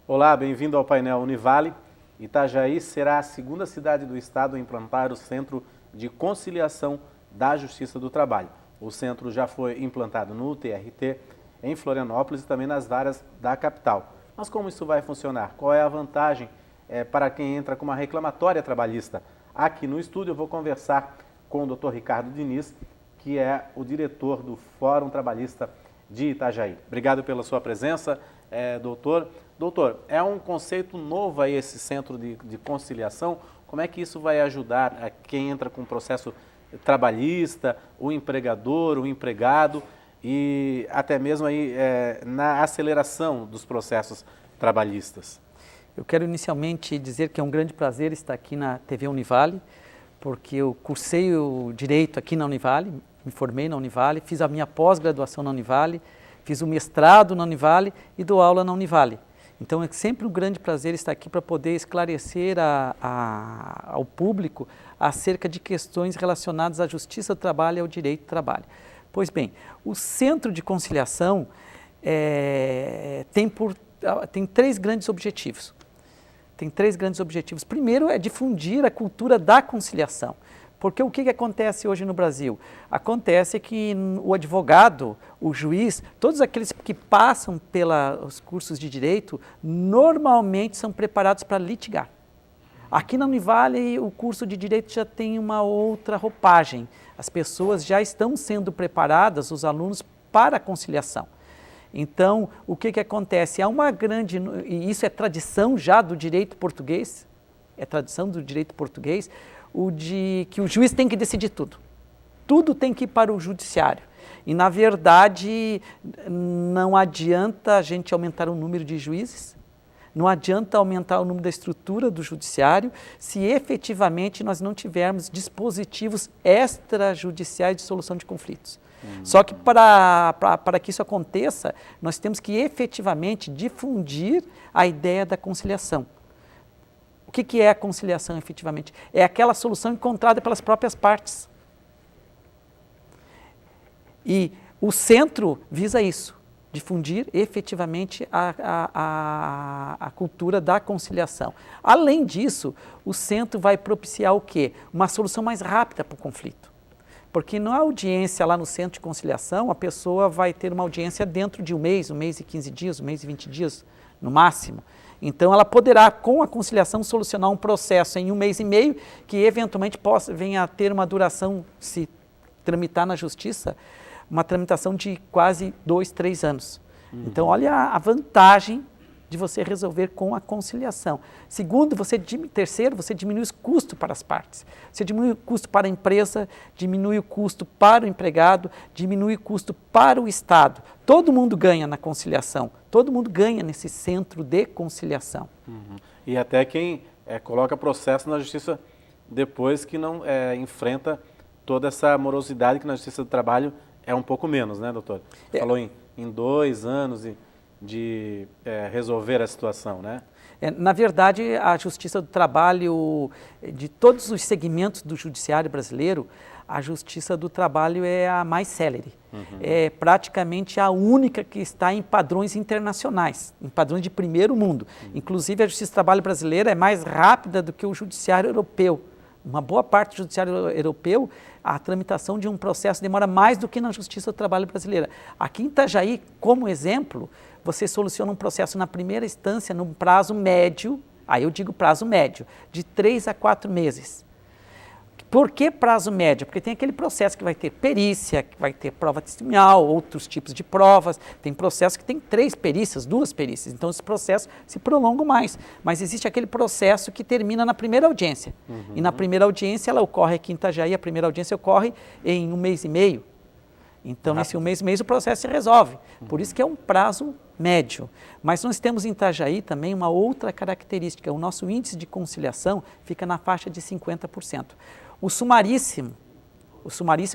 Olá, bem-vindo ao painel Univale. Itajaí será a segunda cidade do estado a implantar o Centro de Conciliação da Justiça do Trabalho. O centro já foi implantado no TRT, em Florianópolis e também nas varas da capital. Mas como isso vai funcionar? Qual é a vantagem para quem entra com uma reclamatória trabalhista? Aqui no estúdio eu vou conversar com o Dr. Ricardo Diniz, que é o diretor do Fórum Trabalhista de Itajaí. Obrigado pela sua presença, doutor. Doutor, é um conceito novo aí esse centro de conciliação? Como é que isso vai ajudar a quem entra com um processo trabalhista, o empregador, o empregado e até mesmo aí na aceleração dos processos trabalhistas? Eu quero inicialmente dizer que é um grande prazer estar aqui na TV Univale, porque eu cursei o Direito aqui na Univale, me formei na Univale, fiz a minha pós-graduação na Univale, fiz o mestrado na Univale e dou aula na Univale. Então é sempre um grande prazer estar aqui para poder esclarecer ao público acerca de questões relacionadas à justiça do trabalho e ao direito do trabalho. Pois bem, o Centro de Conciliação tem três grandes objetivos. Primeiro é difundir a cultura da conciliação. Porque o que acontece hoje no Brasil? Acontece que o advogado, o juiz, todos aqueles que passam pelos cursos de direito, normalmente são preparados para litigar. Aqui na Univale, o curso de direito já tem uma outra roupagem. As pessoas já estão sendo preparadas, os alunos, para a conciliação. Então, o que acontece? Há uma grande, e isso é tradição já do direito português, que o juiz tem que decidir tudo. Tudo tem que ir para o judiciário. E, na verdade, não adianta a gente aumentar o número de juízes, não adianta aumentar o número da estrutura do judiciário, se efetivamente nós não tivermos dispositivos extrajudiciais de solução de conflitos. Só que para que isso aconteça, nós temos que efetivamente difundir a ideia da conciliação. O que é a conciliação, efetivamente? É aquela solução encontrada pelas próprias partes. E o centro visa isso, difundir efetivamente a cultura da conciliação. Além disso, o centro vai propiciar o quê? Uma solução mais rápida para o conflito. Porque na audiência lá no centro de conciliação, a pessoa vai ter uma audiência dentro de um mês e 15 dias, um mês e 20 dias, no máximo. Então, ela poderá, com a conciliação, solucionar um processo em um mês e meio, que eventualmente venha a ter uma duração, se tramitar na justiça, uma tramitação de quase 2, 3 anos. Então, olha a vantagem de você resolver com a conciliação. Terceiro, você diminui os custos para as partes. Você diminui o custo para a empresa, diminui o custo para o empregado, diminui o custo para o Estado. Todo mundo ganha na conciliação, todo mundo ganha nesse centro de conciliação. E até quem coloca processo na justiça depois que não enfrenta toda essa morosidade que na justiça do trabalho é um pouco menos, né, doutor? Você falou em 2 anos de resolver a situação, né? Na verdade, a Justiça do Trabalho, de todos os segmentos do judiciário brasileiro, a Justiça do Trabalho é a mais célere. É praticamente a única que está em padrões internacionais, em padrões de primeiro mundo. Inclusive, a Justiça do Trabalho brasileira é mais rápida do que o Judiciário Europeu. Uma boa parte do Judiciário Europeu, a tramitação de um processo demora mais do que na Justiça do Trabalho brasileira. Aqui em Itajaí, como exemplo, você soluciona um processo na primeira instância num prazo médio, aí eu digo prazo médio, de 3 a 4 meses. Por que prazo médio? Porque tem aquele processo que vai ter perícia, que vai ter prova testemunhal, outros tipos de provas. Tem processo que tem 3 perícias, 2 perícias. Então, esse processo se prolonga mais. Mas existe aquele processo que termina na primeira audiência. E na primeira audiência, ela ocorre aqui em Itajaí, a primeira audiência ocorre em 1 mês e meio. Então, nesse 1 mês e meio, o processo se resolve. Por isso que é um prazo médio. Mas nós temos em Itajaí também uma outra característica. O nosso índice de conciliação fica na faixa de 50%. O sumaríssimo,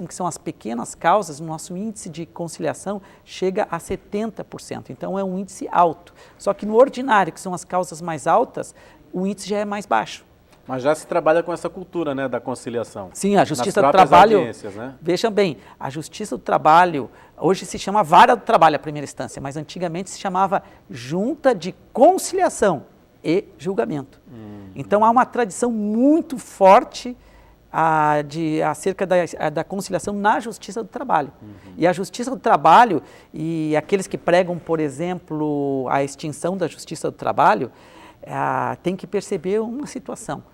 que são as pequenas causas, o nosso índice de conciliação chega a 70%. Então, é um índice alto. Só que no ordinário, que são as causas mais altas, o índice já é mais baixo. Mas já se trabalha com essa cultura, né, da conciliação. Sim, a Justiça do Trabalho, audiências, né? Veja bem, a Justiça do Trabalho, hoje se chama Vara do Trabalho, a primeira instância, mas antigamente se chamava Junta de Conciliação e Julgamento. Então há uma tradição muito forte acerca da conciliação na Justiça do Trabalho. E a Justiça do Trabalho, e aqueles que pregam, por exemplo, a extinção da Justiça do Trabalho, tem que perceber uma situação.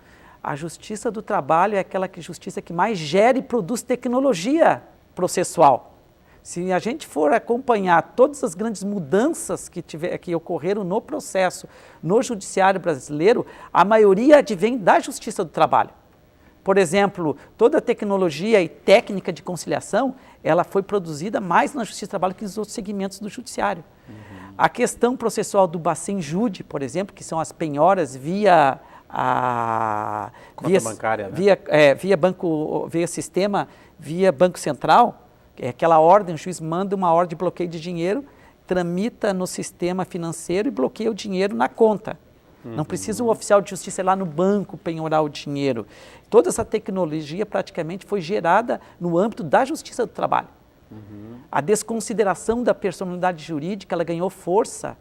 A Justiça do Trabalho é aquela justiça que mais gera e produz tecnologia processual. Se a gente for acompanhar todas as grandes mudanças que ocorreram no processo, no judiciário brasileiro, a maioria advém da Justiça do Trabalho. Por exemplo, toda a tecnologia e técnica de conciliação, ela foi produzida mais na Justiça do Trabalho que nos outros segmentos do judiciário. A questão processual do Bacen-Jude, por exemplo, que são as penhoras via conta bancária, né? via sistema, via Banco Central, é aquela ordem, o juiz manda uma ordem de bloqueio de dinheiro, tramita no sistema financeiro e bloqueia o dinheiro na conta. Não precisa o oficial de justiça ir lá no banco penhorar o dinheiro. Toda essa tecnologia praticamente foi gerada no âmbito da Justiça do Trabalho. A desconsideração da personalidade jurídica, ela ganhou força,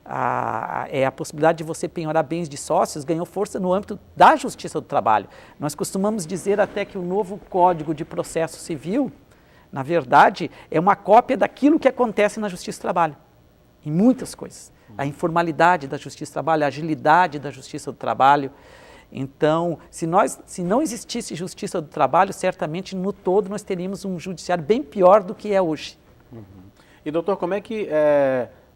a possibilidade de você penhorar bens de sócios ganhou força no âmbito da Justiça do Trabalho. Nós costumamos dizer até que o novo Código de Processo Civil, na verdade, é uma cópia daquilo que acontece na Justiça do Trabalho, em muitas coisas. A informalidade da Justiça do Trabalho, a agilidade da Justiça do Trabalho. Então, se não existisse Justiça do Trabalho, certamente no todo nós teríamos um judiciário bem pior do que é hoje. E doutor, como é que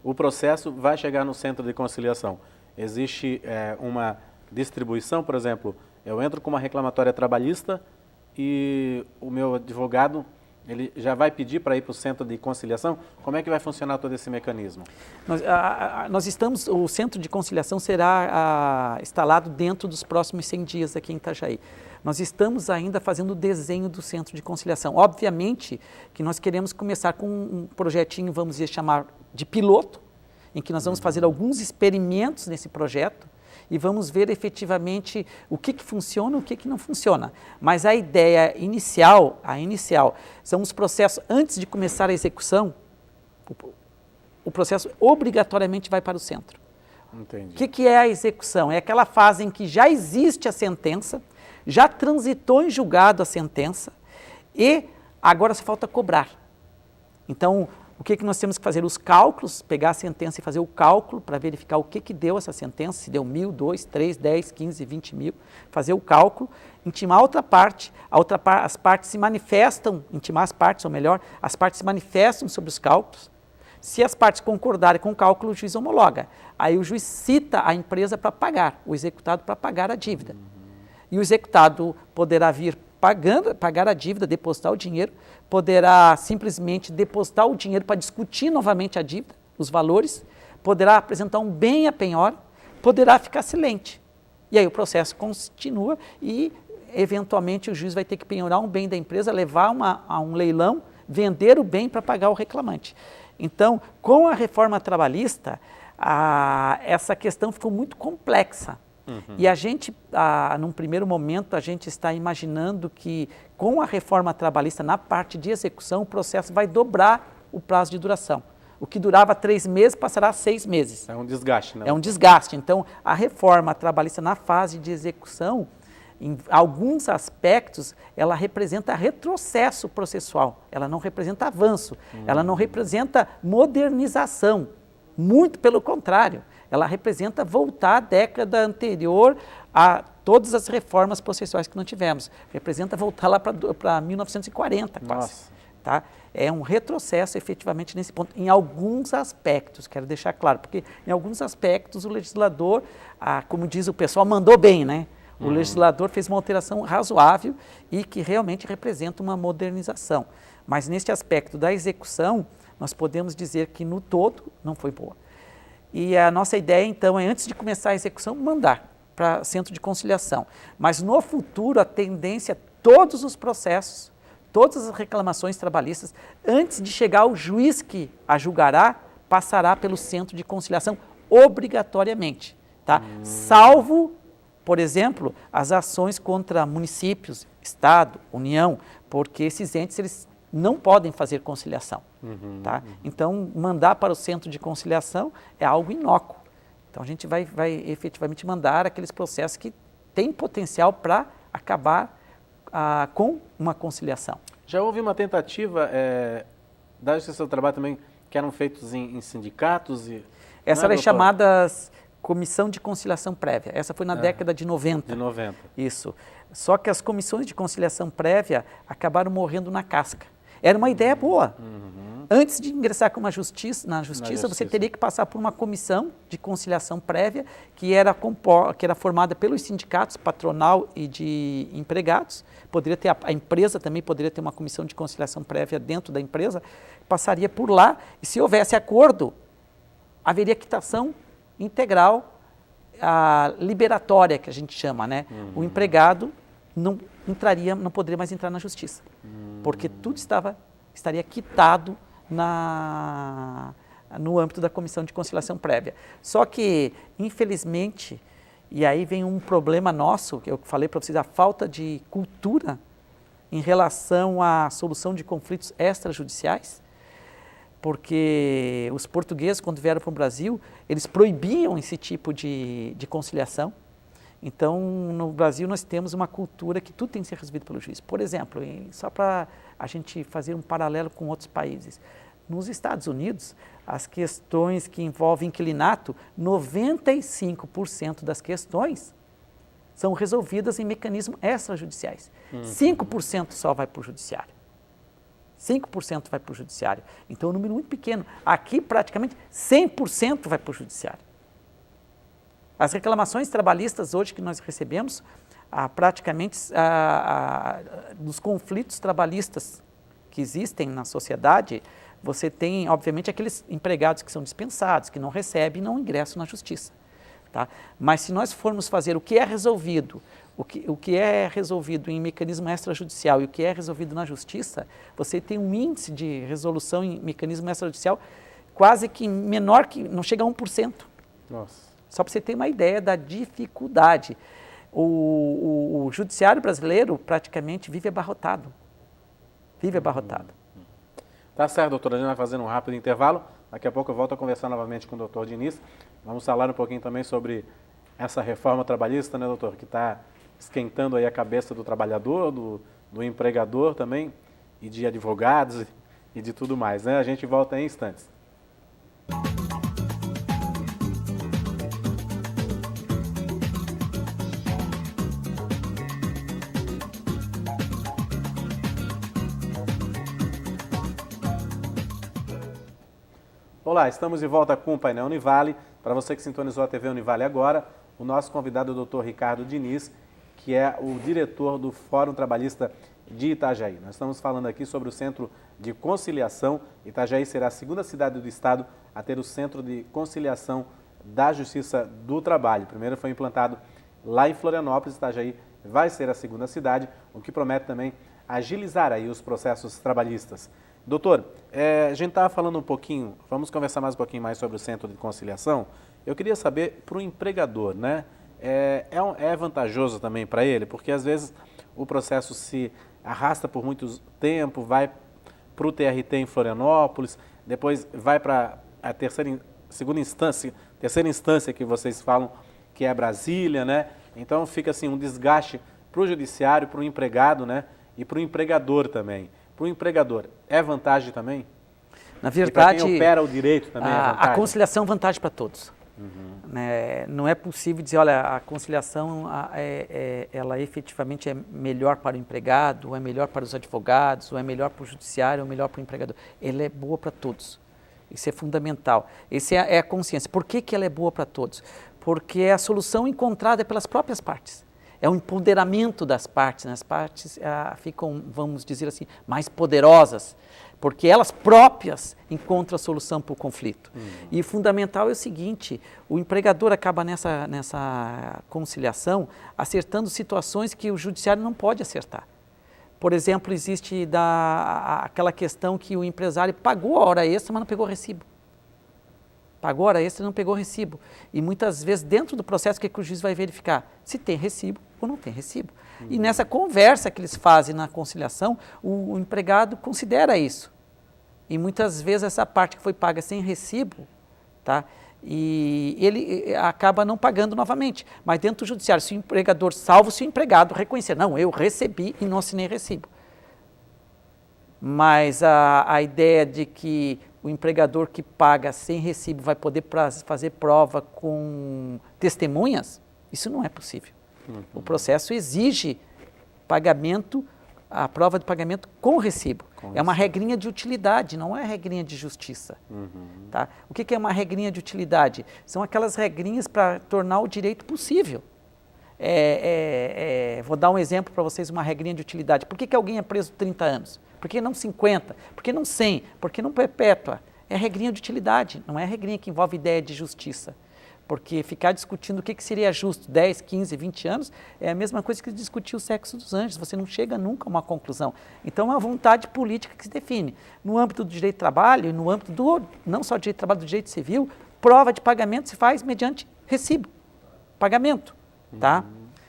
o processo vai chegar no centro de conciliação? Existe uma distribuição, por exemplo, eu entro com uma reclamatória trabalhista e o meu advogado ele já vai pedir para ir para o centro de conciliação? Como é que vai funcionar todo esse mecanismo? O centro de conciliação será instalado dentro dos próximos 100 dias aqui em Itajaí. Nós estamos ainda fazendo o desenho do centro de conciliação. Obviamente que nós queremos começar com um projetinho, vamos chamar de piloto, em que nós vamos fazer alguns experimentos nesse projeto e vamos ver efetivamente o que funciona e o que não funciona. Mas a ideia inicial, são os processos, antes de começar a execução, o processo obrigatoriamente vai para o centro. Entendi. O que é a execução? É aquela fase em que já existe a sentença, já transitou em julgado a sentença e agora só falta cobrar. Então, o que nós temos que fazer? Os cálculos, pegar a sentença e fazer o cálculo para verificar o que deu essa sentença, se deu 1.000, 2, 3, 10, 15, 20 mil, fazer o cálculo, intimar a outra parte, as partes se manifestam, intimar as partes, ou melhor, as partes se manifestam sobre os cálculos. Se as partes concordarem com o cálculo, o juiz homologa. Aí o juiz cita a empresa para pagar, o executado para pagar a dívida. E o executado poderá vir pagar a dívida, depositar o dinheiro, poderá simplesmente depositar o dinheiro para discutir novamente a dívida, os valores, poderá apresentar um bem a penhora, poderá ficar silente. E aí o processo continua e, eventualmente, o juiz vai ter que penhorar um bem da empresa, levar a um leilão, vender o bem para pagar o reclamante. Então, com a reforma trabalhista, essa questão ficou muito complexa. E a gente, num primeiro momento, a gente está imaginando que com a reforma trabalhista na parte de execução, o processo vai dobrar o prazo de duração. O que durava 3 meses passará a 6 meses. É um desgaste, né? É um desgaste. Então, a reforma trabalhista na fase de execução, em alguns aspectos, ela representa retrocesso processual. Ela não representa avanço. Ela não representa modernização. Muito pelo contrário. Ela representa voltar à década anterior a todas as reformas processuais que nós tivemos. Representa voltar lá para 1940, quase. Nossa. Tá? É um retrocesso, efetivamente, nesse ponto, em alguns aspectos, quero deixar claro, porque em alguns aspectos o legislador, como diz o pessoal, mandou bem, né? O legislador fez uma alteração razoável e que realmente representa uma modernização. Mas neste aspecto da execução, nós podemos dizer que no todo não foi boa. E a nossa ideia, então, é, antes de começar a execução, mandar para centro de conciliação. Mas no futuro, a tendência é todos os processos, todas as reclamações trabalhistas, antes de chegar ao juiz que a julgará, passará pelo centro de conciliação obrigatoriamente, tá? Salvo por exemplo, as ações contra municípios, Estado, União, porque esses entes eles não podem fazer conciliação. Tá? Então, mandar para o centro de conciliação é algo inócuo. Então, a gente vai efetivamente mandar aqueles processos que têm potencial para acabar com uma conciliação. Já houve uma tentativa da Justiça do Trabalho também, que eram feitos em sindicatos? Essa era chamada Comissão de Conciliação Prévia. Essa foi na década de 90. De 90. Isso. Só que as comissões de conciliação prévia acabaram morrendo na casca. Era uma ideia boa. Antes de ingressar na justiça, você teria que passar por uma comissão de conciliação prévia que era formada pelos sindicatos, patronal e de empregados. Poderia ter a empresa também poderia ter uma comissão de conciliação prévia dentro da empresa. Passaria por lá e, se houvesse acordo, haveria quitação integral, liberatória, que a gente chama, né? O empregado não poderia mais entrar na justiça, porque tudo estaria quitado no âmbito da Comissão de Conciliação Prévia. Só que, infelizmente, e aí vem um problema nosso, que eu falei para vocês, a falta de cultura em relação à solução de conflitos extrajudiciais, porque os portugueses, quando vieram para o Brasil, eles proibiam esse tipo de conciliação. Então, no Brasil, nós temos uma cultura que tudo tem que ser resolvido pelo juiz. Por exemplo, só para a gente fazer um paralelo com outros países, nos Estados Unidos, as questões que envolvem inquilinato, 95% das questões são resolvidas em mecanismos extrajudiciais. 5% só vai para o judiciário. 5% vai para o judiciário. Então, é um número muito pequeno. Aqui, praticamente, 100% vai para o judiciário. As reclamações trabalhistas hoje que nós recebemos, praticamente, dos conflitos trabalhistas que existem na sociedade, você tem, obviamente, aqueles empregados que são dispensados, que não recebem e não ingressam na justiça. Tá? Mas se nós formos fazer o que é resolvido, o que é resolvido em mecanismo extrajudicial e o que é resolvido na justiça, você tem um índice de resolução em mecanismo extrajudicial quase que menor, que não chega a 1%. Nossa. Só para você ter uma ideia da dificuldade. O judiciário brasileiro praticamente vive abarrotado. Vive abarrotado. Tá certo, doutora. A gente vai fazendo um rápido intervalo. Daqui a pouco eu volto a conversar novamente com o doutor Diniz. Vamos falar um pouquinho também sobre essa reforma trabalhista, né, doutor? Que está esquentando aí a cabeça do trabalhador, do empregador também, e de advogados e de tudo mais, né? A gente volta em instantes. Olá, estamos de volta com o painel Univale. Para você que sintonizou a TV Univale agora, o nosso convidado é o Dr. Ricardo Diniz, que é o diretor do Fórum Trabalhista de Itajaí. Nós estamos falando aqui sobre o Centro de Conciliação. Itajaí será a segunda cidade do estado a ter o Centro de Conciliação da Justiça do Trabalho. O primeiro foi implantado lá em Florianópolis. Itajaí vai ser a segunda cidade, o que promete também agilizar aí os processos trabalhistas. Doutor, a gente estava falando um pouquinho, vamos conversar mais um pouquinho mais sobre o Centro de Conciliação. Eu queria saber, para o empregador, né, é vantajoso também para ele, porque às vezes o processo se arrasta por muito tempo, vai para o TRT em Florianópolis, depois vai para a terceira instância que vocês falam, que é Brasília, né? Então fica assim um desgaste para o judiciário, para o empregado, né, e para o empregador também. Para o empregador, é vantagem também? Na verdade, e para quem opera o direito também é vantagem? A conciliação é vantagem para todos. Não é possível dizer, olha, a conciliação ela efetivamente é melhor para o empregado, ou é melhor para os advogados, ou é melhor para o judiciário, ou é melhor para o empregador. Ela é boa para todos. Isso é fundamental. Essa é a consciência. Por que ela é boa para todos? Porque é a solução encontrada pelas próprias partes. É o empoderamento das partes, né? As partes ficam, vamos dizer assim, mais poderosas, porque elas próprias encontram a solução para o conflito. E o fundamental é o seguinte, o empregador acaba nessa conciliação acertando situações que o judiciário não pode acertar. Por exemplo, existe aquela questão que o empresário pagou a hora extra, mas não pegou o recibo. Pagou hora extra e não pegou recibo. E muitas vezes, dentro do processo, o que o juiz vai verificar? Se tem recibo ou não tem recibo. E nessa conversa que eles fazem na conciliação, o empregado considera isso. E muitas vezes essa parte que foi paga sem recibo, tá? E ele acaba não pagando novamente. Mas dentro do judiciário, se o empregador, salvo se o empregado reconhecer, não, eu recebi e não assinei recibo. Mas a ideia de que o empregador que paga sem recibo vai poder fazer prova com testemunhas, isso não é possível. O processo exige pagamento, a prova de pagamento com recibo. É uma regrinha de utilidade, não é regrinha de justiça. Tá? O que é uma regrinha de utilidade? São aquelas regrinhas para tornar o direito possível. Vou dar um exemplo para vocês, uma regrinha de utilidade. Por que alguém é preso 30 anos? Por que não 50? Por que não 100? Por que não perpétua? É regrinha de utilidade, não é regrinha que envolve ideia de justiça. Porque ficar discutindo o que seria justo 10, 15, 20 anos é a mesma coisa que discutir o sexo dos anjos, você não chega nunca a uma conclusão. Então é uma vontade política que se define. No âmbito do direito do trabalho, no âmbito não só do direito do trabalho, do direito civil, prova de pagamento se faz mediante recibo, pagamento. Tá?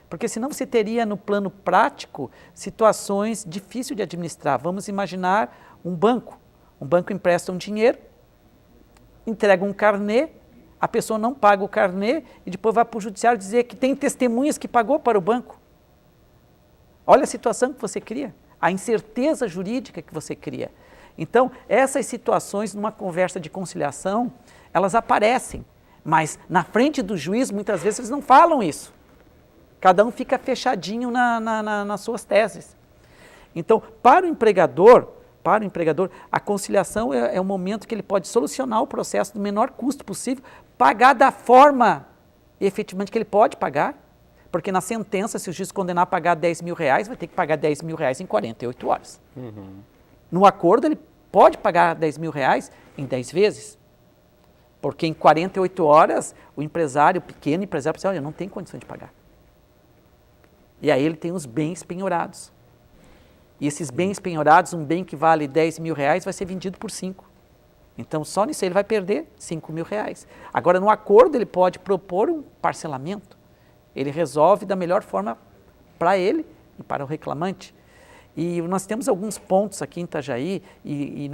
Porque senão você teria no plano prático situações difíceis de administrar. Vamos imaginar um banco. Um banco empresta um dinheiro, entrega um carnê, a pessoa não paga o carnê e depois vai para o judiciário dizer que tem testemunhas que pagou para o banco. Olha a situação que você cria, a incerteza jurídica que você cria. Então, essas situações numa conversa de conciliação, elas aparecem, mas na frente do juiz muitas vezes eles não falam isso. Cada um fica fechadinho nas suas teses. Então, para o empregador, a conciliação é o momento que ele pode solucionar o processo do menor custo possível, pagar da forma efetivamente que ele pode pagar, porque na sentença, se o juiz condenar a pagar 10 mil reais, vai ter que pagar 10 mil reais em 48 horas. No acordo, ele pode pagar 10 mil reais em 10 vezes, porque em 48 horas, o empresário, o pequeno empresário, precisa, olha, eu não tenho condição de pagar. E aí ele tem os bens penhorados. E esses bens penhorados, um bem que vale 10 mil reais, vai ser vendido por 5. Então, só nisso ele vai perder 5 mil reais. Agora, no acordo, ele pode propor um parcelamento. Ele resolve da melhor forma para ele e para o reclamante. E nós temos alguns pontos aqui em Itajaí e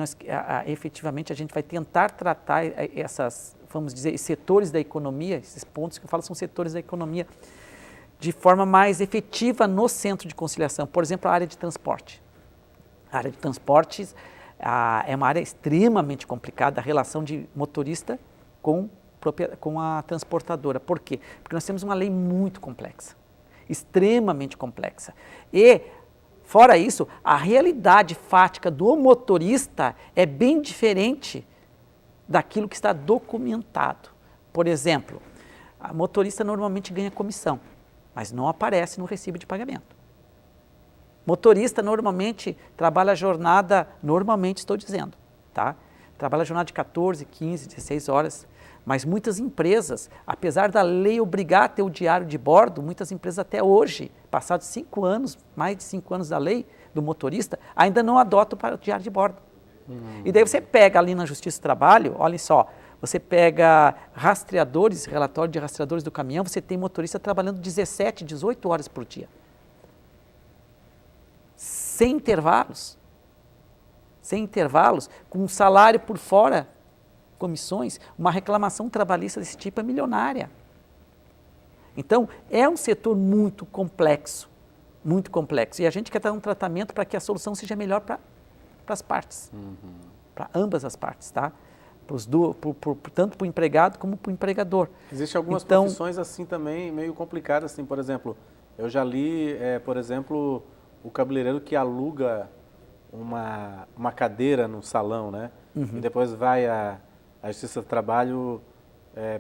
efetivamente a gente vai tentar tratar essas, vamos dizer, setores da economia, esses pontos que eu falo são setores da economia, de forma mais efetiva no centro de conciliação. Por exemplo, a área de transporte. A área de transportes é uma área extremamente complicada, a relação de motorista com a transportadora. Por quê? Porque nós temos uma lei muito complexa, extremamente complexa. E, fora isso, a realidade fática do motorista é bem diferente daquilo que está documentado. Por exemplo, a motorista normalmente ganha comissão, mas não aparece no recibo de pagamento. Motorista normalmente trabalha a jornada, normalmente estou dizendo, tá? Trabalha a jornada de 14, 15, 16 horas, mas muitas empresas, apesar da lei obrigar a ter o diário de bordo, muitas empresas até hoje, passados 5 anos, mais de 5 anos da lei do motorista, ainda não adotam para o diário de bordo. E daí você pega ali na Justiça do Trabalho, olhem só, você pega rastreadores, relatório de rastreadores do caminhão, você tem motorista trabalhando 17, 18 horas por dia. Sem intervalos, com um salário por fora, comissões, uma reclamação trabalhista desse tipo é milionária. Então, é um setor muito complexo, e a gente quer dar um tratamento para que a solução seja melhor para as partes, para ambas as partes, tá? Tanto para o empregado como para o empregador. Existem algumas profissões assim também meio complicadas, assim, por exemplo, eu já li, por exemplo, o cabeleireiro que aluga uma cadeira no salão, né? E depois vai a Justiça do Trabalho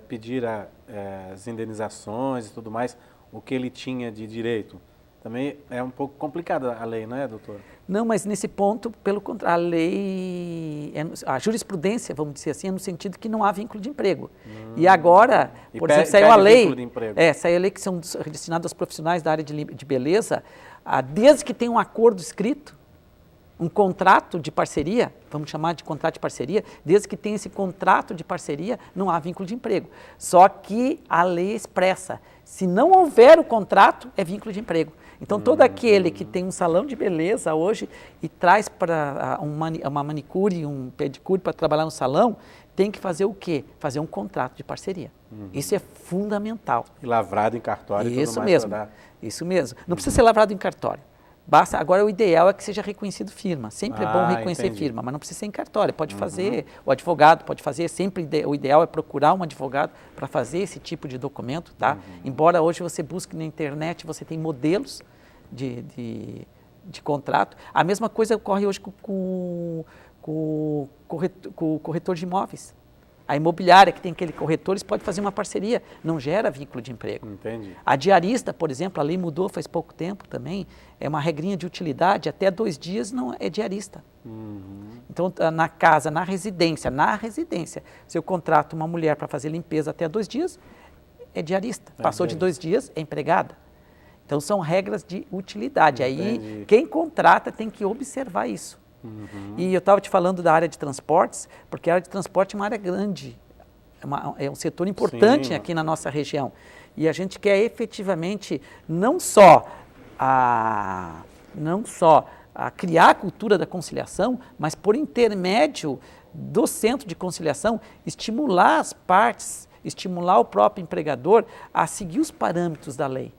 pedir as indenizações e tudo mais, o que ele tinha de direito. Também é um pouco complicada a lei, não é, doutor? Não, mas nesse ponto, pelo contrário, a lei, a jurisprudência, vamos dizer assim, é no sentido que não há vínculo de emprego. E agora, por exemplo, saiu a lei, saiu a lei que são destinadas aos profissionais da área de beleza, desde que tem um acordo escrito, um contrato de parceria, vamos chamar de contrato de parceria, desde que tenha esse contrato de parceria, não há vínculo de emprego. Só que a lei expressa, se não houver o contrato, é vínculo de emprego. Então, todo aquele que tem um salão de beleza hoje e traz para uma manicure, um pedicure para trabalhar no salão, tem que fazer o quê? Fazer um contrato de parceria. Isso é fundamental. E lavrado em cartório e isso tudo mais. Mesmo, isso mesmo. Não precisa ser lavrado em cartório. Basta, agora o ideal é que seja reconhecido firma. Sempre é bom reconhecer firma, mas não precisa ser em cartório. Pode fazer, o advogado pode fazer, sempre o ideal é procurar um advogado para fazer esse tipo de documento, tá? Embora hoje você busque na internet, você tem modelos de contrato. A mesma coisa ocorre hoje com o corretor de imóveis. A imobiliária que tem aquele corretor, eles podem fazer uma parceria, não gera vínculo de emprego. Entendi. A diarista, por exemplo, a lei mudou faz pouco tempo também, é uma regrinha de utilidade, até 2 dias não é diarista. Então, na casa, na residência, se eu contrato uma mulher para fazer limpeza até 2 dias, é diarista. Passou de 2 dias, é empregada. Então, são regras de utilidade. Aí, quem contrata tem que observar isso. E eu estava te falando da área de transportes, porque a área de transporte é uma área grande, é um setor importante aqui na nossa região. E a gente quer efetivamente não só criar a cultura da conciliação, mas por intermédio do centro de conciliação, estimular as partes, estimular o próprio empregador a seguir os parâmetros da lei.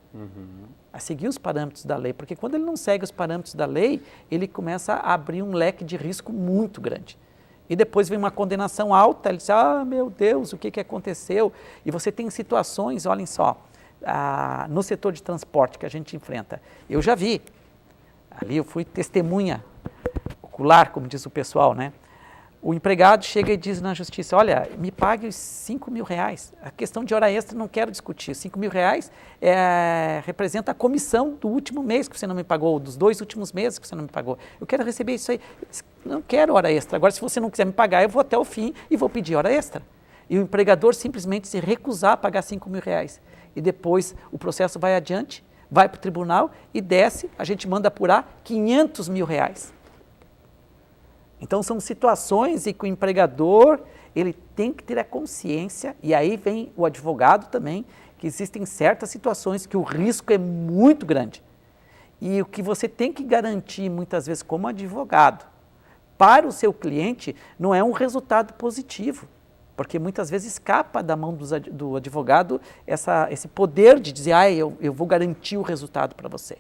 A seguir os parâmetros da lei, porque quando ele não segue os parâmetros da lei, ele começa a abrir um leque de risco muito grande. E depois vem uma condenação alta, ele diz, meu Deus, o que aconteceu? E você tem situações, olhem só, no setor de transporte que a gente enfrenta. Eu já vi, ali eu fui testemunha ocular, como diz o pessoal, né? O empregado chega e diz na justiça, olha, me pague os 5 mil reais. A questão de hora extra não quero discutir. 5 mil reais representa a comissão do último mês que você não me pagou, dos 2 últimos meses que você não me pagou. Eu quero receber isso aí. Não quero hora extra. Agora, se você não quiser me pagar, eu vou até o fim e vou pedir hora extra. E o empregador simplesmente se recusar a pagar 5 mil reais. E depois o processo vai adiante, vai para o tribunal e desce, a gente manda apurar 500 mil reais. Então, são situações em que o empregador ele tem que ter a consciência, e aí vem o advogado também, que existem certas situações que o risco é muito grande. E o que você tem que garantir, muitas vezes, como advogado, para o seu cliente, não é um resultado positivo, porque muitas vezes escapa da mão do advogado esse poder de dizer, eu vou garantir o resultado para você.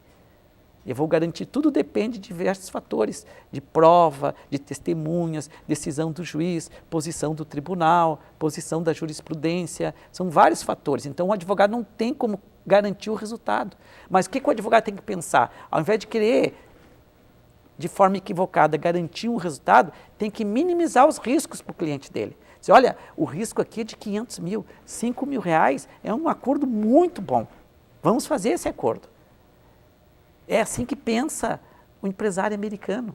Eu vou garantir, tudo depende de diversos fatores, de prova, de testemunhas, decisão do juiz, posição do tribunal, posição da jurisprudência, são vários fatores. Então, o advogado não tem como garantir o resultado. Mas o que o advogado tem que pensar? Ao invés de querer, de forma equivocada, garantir um resultado, tem que minimizar os riscos para o cliente dele. Diz, olha, o risco aqui é de 500 mil, 5 mil reais é um acordo muito bom. Vamos fazer esse acordo. É assim que pensa o empresário americano.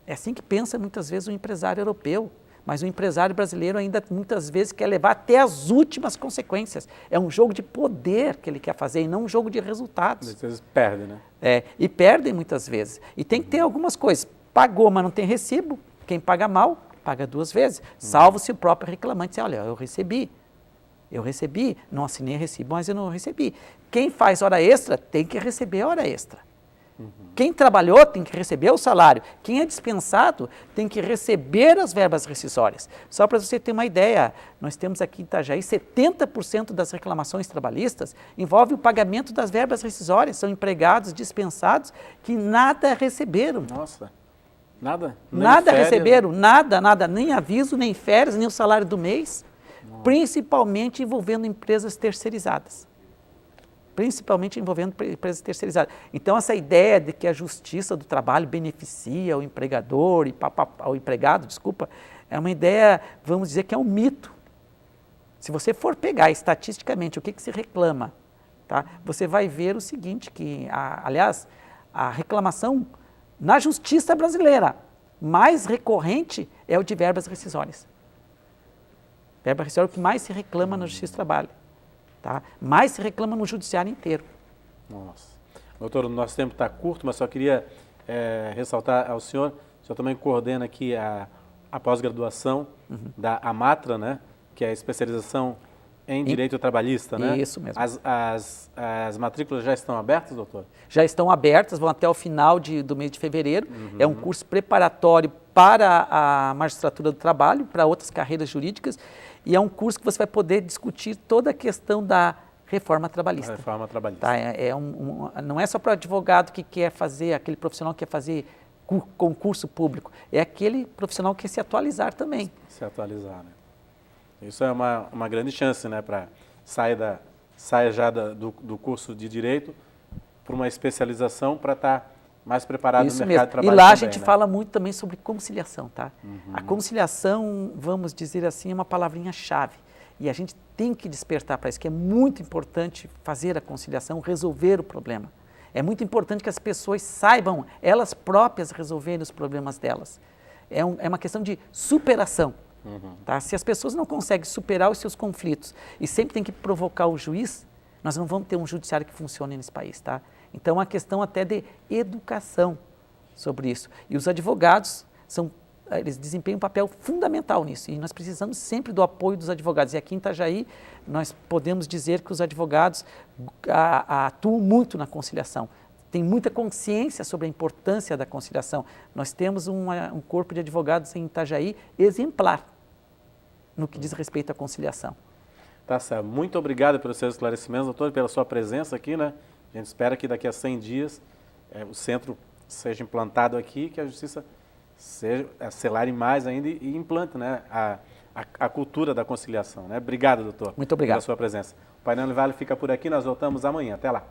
É assim que pensa muitas vezes o empresário europeu. Mas o empresário brasileiro ainda muitas vezes quer levar até as últimas consequências. É um jogo de poder que ele quer fazer e não um jogo de resultados. Às vezes perde, né? E perdem muitas vezes. E tem que ter algumas coisas. Pagou, mas não tem recibo. Quem paga mal, paga 2 vezes. Salvo se o próprio reclamante disser, olha, eu recebi, não assinei recibo, mas eu não recebi. Quem faz hora extra tem que receber a hora extra. Quem trabalhou tem que receber o salário. Quem é dispensado tem que receber as verbas rescisórias. Só para você ter uma ideia, nós temos aqui em Itajaí 70% das reclamações trabalhistas envolve o pagamento das verbas rescisórias. São empregados dispensados que nada receberam. Nossa, nada? Nada receberam, nada, nem aviso, nem férias, nem o salário do mês. Nossa. Principalmente envolvendo empresas terceirizadas. Então, essa ideia de que a justiça do trabalho beneficia o empregador o empregado, é uma ideia, vamos dizer, que é um mito. Se você for pegar estatisticamente o que se reclama, tá? Você vai ver o seguinte, que, aliás, a reclamação na justiça brasileira mais recorrente é o de verbas rescisórias. Verba rescisória é o que mais se reclama na justiça do trabalho. Tá? Mais se reclama no judiciário inteiro. Nossa. Doutor, o nosso tempo está curto, mas só queria ressaltar ao senhor, o senhor também coordena aqui a pós-graduação da AMATRA, né? Que é a especialização em Direito Trabalhista, né? Isso mesmo. As matrículas já estão abertas, doutor? Já estão abertas, vão até o final do mês de fevereiro. É um curso preparatório para a magistratura do trabalho, para outras carreiras jurídicas, e é um curso que você vai poder discutir toda a questão da reforma trabalhista. Reforma trabalhista. Tá? Não é só para o advogado que quer fazer, aquele profissional que quer fazer concurso público, é aquele profissional que quer se atualizar também. Se atualizar, né? Isso é uma grande chance, né, para sair já do curso de Direito para uma especialização para estar mais preparado no mercado de trabalho. E lá também, a gente né? fala muito também sobre conciliação, tá? A conciliação, vamos dizer assim, é uma palavrinha-chave. E a gente tem que despertar para isso, que é muito importante fazer a conciliação, resolver o problema. É muito importante que as pessoas saibam elas próprias resolverem os problemas delas. É uma questão de superação. Tá? Se as pessoas não conseguem superar os seus conflitos e sempre tem que provocar o juiz, nós não vamos ter um judiciário que funcione nesse país. Tá? Então, é uma questão até de educação sobre isso. E os advogados, eles desempenham um papel fundamental nisso. E nós precisamos sempre do apoio dos advogados. E aqui em Itajaí, nós podemos dizer que os advogados atuam muito na conciliação. Tem muita consciência sobre a importância da conciliação. Nós temos um corpo de advogados em Itajaí exemplar no que diz respeito à conciliação. Tá certo. Muito obrigado pelos seus esclarecimentos, doutor, e pela sua presença aqui, né? A gente espera que daqui a 100 dias o centro seja implantado aqui, que a Justiça acelere mais ainda e implante, né, a cultura da conciliação, né? Obrigado, doutor. Muito obrigado. Pela sua presença. O Painel Univale fica por aqui, nós voltamos amanhã. Até lá.